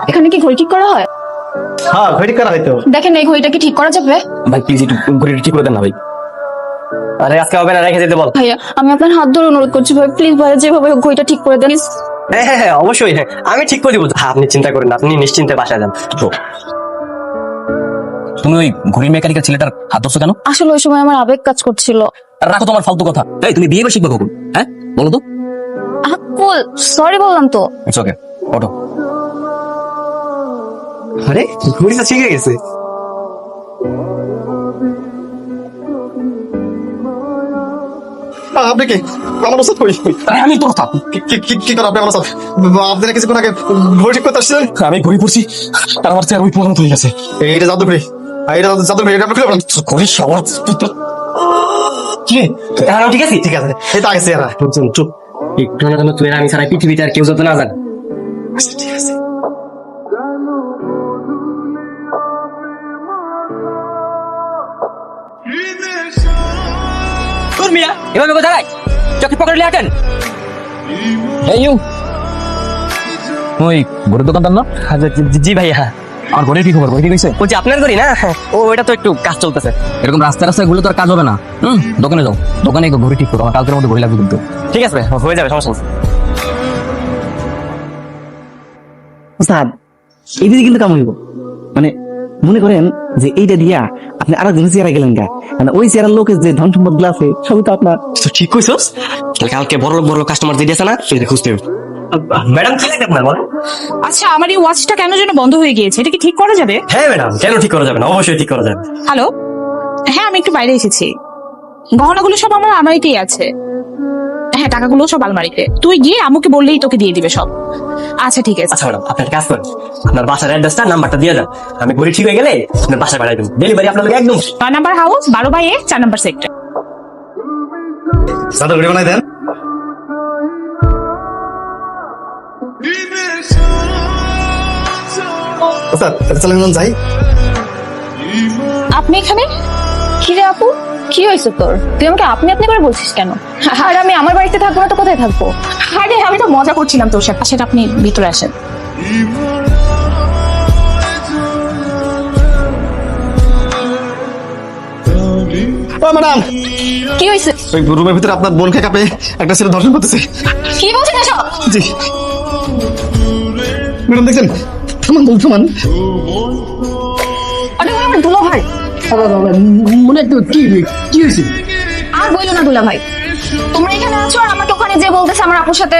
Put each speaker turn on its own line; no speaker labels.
এখানে কি ঘড়ি ঠিক করা হয়?
হ্যাঁ, ঘড়ি করা হয়তো।
দেখেন এই ঘড়িটা কি ঠিক করা যাবে?
ভাই প্লিজ একটু ঘড়িটা ঠিক করে দেন না ভাই।
আরে আজকে হবে না, রেখে যেতে বল।
ভাইয়া আমি আপনার হাত ধরে অনুরোধ করছি ভাই, প্লিজ ভাইয়া যেভাবে হোক ঘড়িটা ঠিক করে দেন।
হ্যাঁ হ্যাঁ হ্যাঁ, অবশ্যই। হ্যাঁ, আমি ঠিক করে দিব। হ্যাঁ, আপনি চিন্তা করেন না, আপনি নিশ্চিন্তে বাসায় যান।
তুমি ওই ঘড়ির মেকানিকের ছেলেটার হাত ধরছো কেন?
আসলে ওই সময় আমার আবেগ কাজ করছিল।
আর রাখো তোমার ফালতু কথা। এই তুমি বিয়ে করে শিখবে কখন? হ্যাঁ বলো তো।
কুল, সরি বললাম তো।
ইটস ওকে, ওঠো।
আরে ঘড়িটা শিখে গেছে। আপনি কি আমার ওষুধ কই?
আরে আমি তোর থাক।
কি করে আপনি আমার ওষুধ? আপনারা কিছুক্ষণ আগে ঘড়ি ঠিক করতে আসছিলেন।
আমি ঘড়ি পড়ছি আর আমার চেয়ার ওই পর্যন্ত হয়ে গেছে।
এইটা জাদু ঘড়ি। এইটা জাদু ঘড়ি। এটা আপনি খুলে বলেন।
ঘড়ি সবার
কি? হ্যাঁ ঠিক আছে, ঠিক আছে। এই তো আগেছে এরা। চুপ। একটু না জানো তুই আর আমি ছাড়া পৃথিবীতে আর কেউ যত না জানে। আচ্ছা ঠিক আছে।
তোর মিয়া এভাবে কোথায় যায়? চোখে পকেটে আটেন। এই ইউ ওই ঘড়ির দোকানদার না?
জি ভাইয়া।
আর ঘড়ির কি খবর? ঘড়ি ঠিক হয়েছে?
বলছি আপনার ঘড়ি না? ও এটা তো একটু কাজ চলতেছে।
এরকম রাস্তায় রাস্তায় ঘুরলে তো আর কাজ হবে না। দোকানে যাও, দোকানে ঘড়ি ঠিক করো। আমার কালকের মধ্যে ঘড়ি লাগবে কিন্তু।
ঠিক আছে ভাই, হয়ে যাবে, সমস্যা নেই।
স্যার এইদিকে কিন্তু কাম হইব, মানে মনে করেন যে এইটা দিয়া আপনি আর একজন চেয়ারে গেলেন গা, মানে ওই চেয়ারের লোকের যে ধন সম্পদ গুলো আছে সবই তো আপনার।
তো ঠিক কইছস। কালকে বড় বড় কাস্টমার দিয়ে আছে না, সেটা খুঁজতে হবে। ম্যাডাম কি লাগে আপনার বলেন?
আচ্ছা আমার এই ওয়াচটা কেন যেন বন্ধ হয়ে গিয়েছে, এটা কি ঠিক করা যাবে?
হ্যাঁ ম্যাডাম, কেন ঠিক করা যাবে না? অবশ্যই ঠিক করা যাবে।
হ্যালো, হ্যাঁ আমি একটু বাইরে এসেছি। গহনাগুলো সব আমার আলমারিতেই আছে। হ্যাঁ টাকাগুলো সব আলমারিতে। তুই গিয়ে আম্মুকে বললেই তোকে দিয়ে দিবে সব। আচ্ছা ঠিক আছে।
আচ্ছা ম্যাডাম, আপনার কাজ করেন, আপনার বাসার অ্যাড্রেসটা নাম্বারটা দিয়ে যান। আমি ঘড়ি ঠিক হয়ে গেলে আপনার বাসায় পাঠাই দেবো। ডেলিভারি আপনার একদম
9 number house, 12/A, 4 number sector.
সাদা ঘড়ি বানাই দেন। স্যার চলেন যাই।
আপনি এখানে? কি রে আপু, কি হয়েছে তোর? তুই আমাকে আপনি আপনি করে বলছিস কেন? আর আমি আমার বাড়িতে থাকবো না তো কোথায় থাকবো?
আরে আমি তো মজা করছিলাম তোর সাথে। সেটা আপনি ভিতরে আসেন।
ও ম্যাডাম,
কি হয়েছে?
ওই রুমের ভিতরে আপনার বোনকে কাপে একটা ছেলে ধর্ষণ করতেছে।
কি বলছিস এসব?
জি ম্যাডাম, দেখছেন? থামান বল, থামান।
আরে ওই আমার দুলা ভাই।
মনে একটু কি হয়েছে?
আর বইলো না দুলা ভাই, তোমরা এখানে আছো আর আমাকে ওখানে যে বলতেছে আমার আপুর সাথে